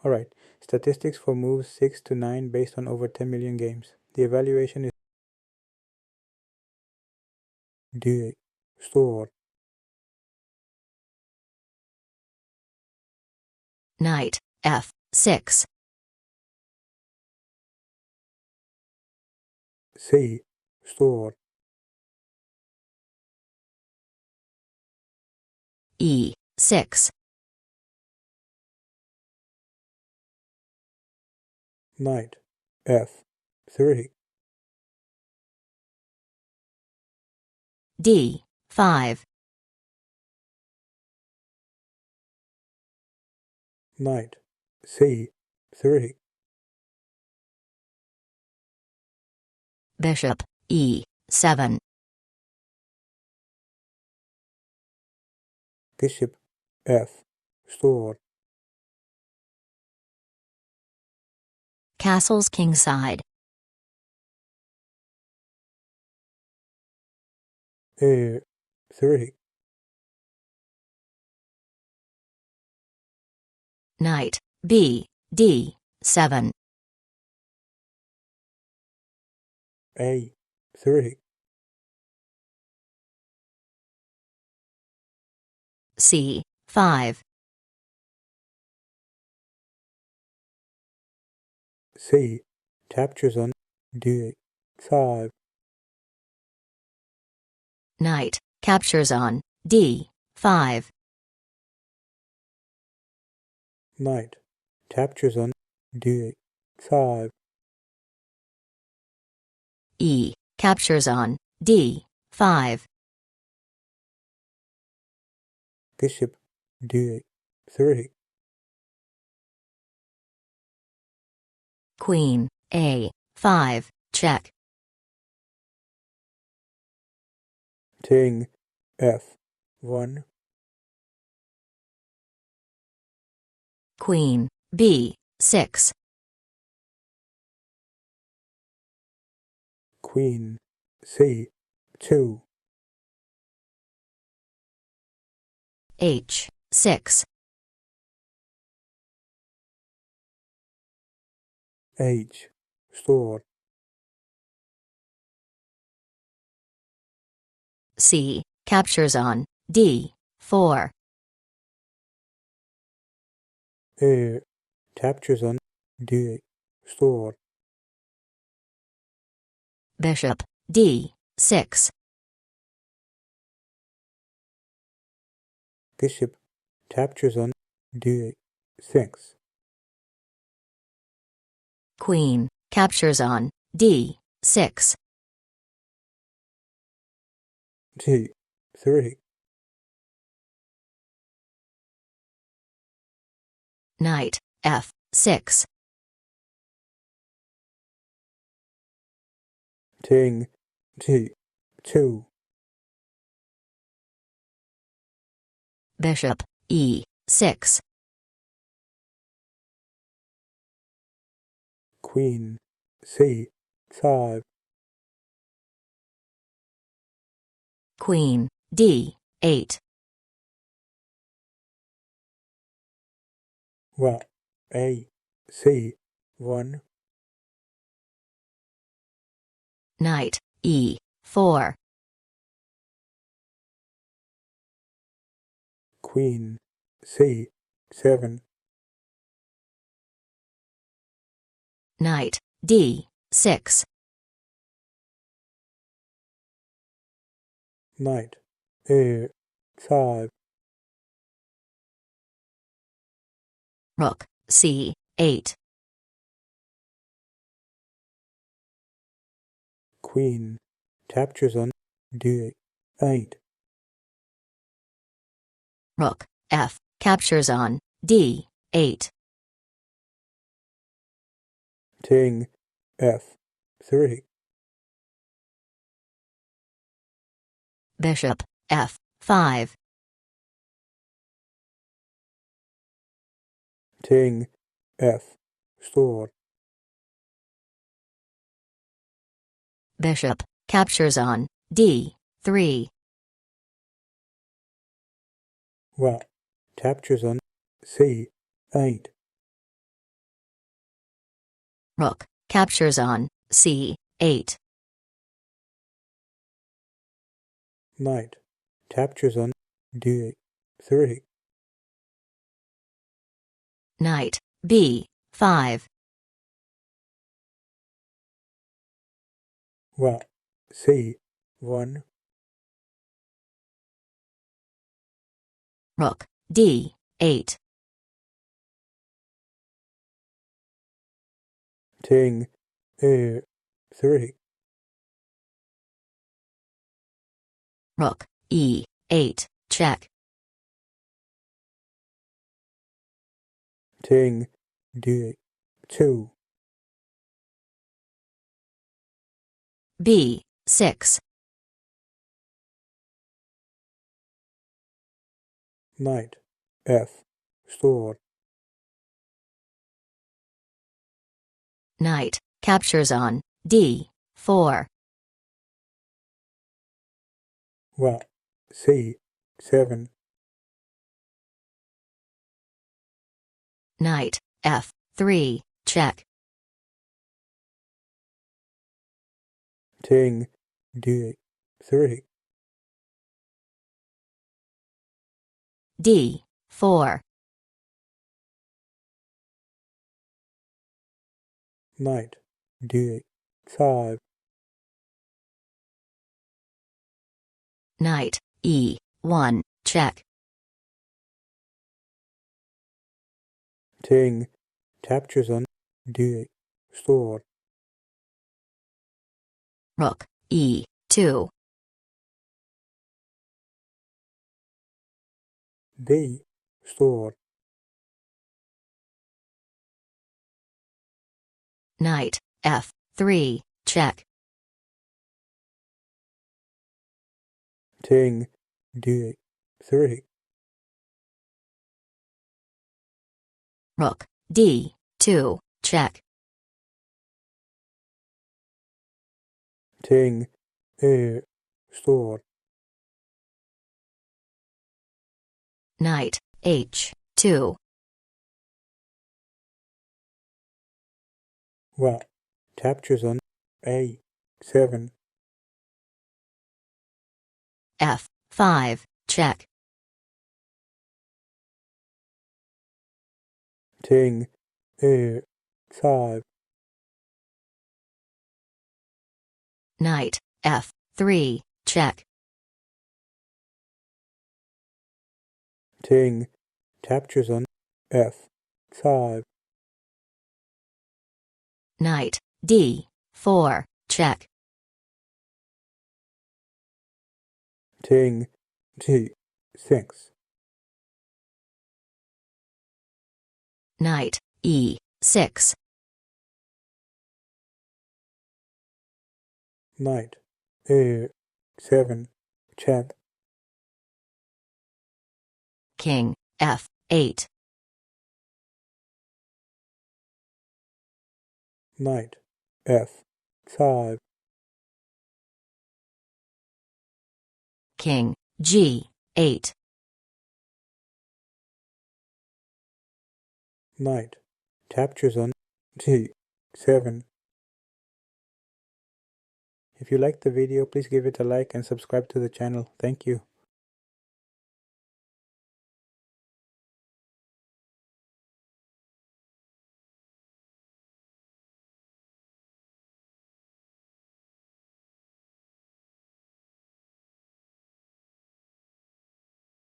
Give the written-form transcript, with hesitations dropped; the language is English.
Alright, statistics for moves 6 to 9 based on over 10 million games. The evaluation is D. Store. Knight, f6. C. Store. e6. Knight, f3. d5. Knight, c3. Bishop, e7. Bishop, f. Store. Castles kingside. A3. Knight, b7. A3. c5. C. Captures on D5. Knight, captures on d5. Knight, captures on D5. E, captures on d5. Bishop, D3. Queen, a5, check. King, f1. Queen, b6. Queen, c2. h6. H. Store. C, captures on d4. A. Captures on D. Store. Bishop, d6. Bishop, captures on D6. Queen, captures on d6. G3. Knight, f6. King, G2. Bishop, e6. Queen, c5. Queen, d8. Well, A, C1. Knight, e4. Queen, c7. Knight, d6. Knight, A5. Rook, c8. Queen, captures on D8. Rook, f, captures on d8. King, f3. Bishop, f5. King, f. Store. Bishop, captures on d3. Well, captures on C8. Rook captures on c8. Knight captures on d3. Knight b5. White c1. Rook d8. King a3. Rook e8 check. King d2. b6. Knight f4. Knight captures on d4. White c7. Knight f3 check. King d3. d4. Knight d5. Knight e1 check. King captures on d4. Rook e2. b4. Knight f3 check. King d3. Rook d2 check. King a4. Knight h2. White captures on a7. f5 check. King a5. Knight f3 check. King captures on f5. Knight d4 check. King g6. Knight e6. Knight a7 check. King f8. Knight f5. King g8. Knight captures on g7. If you liked the video, please give it a like and subscribe to the channel. Thank you.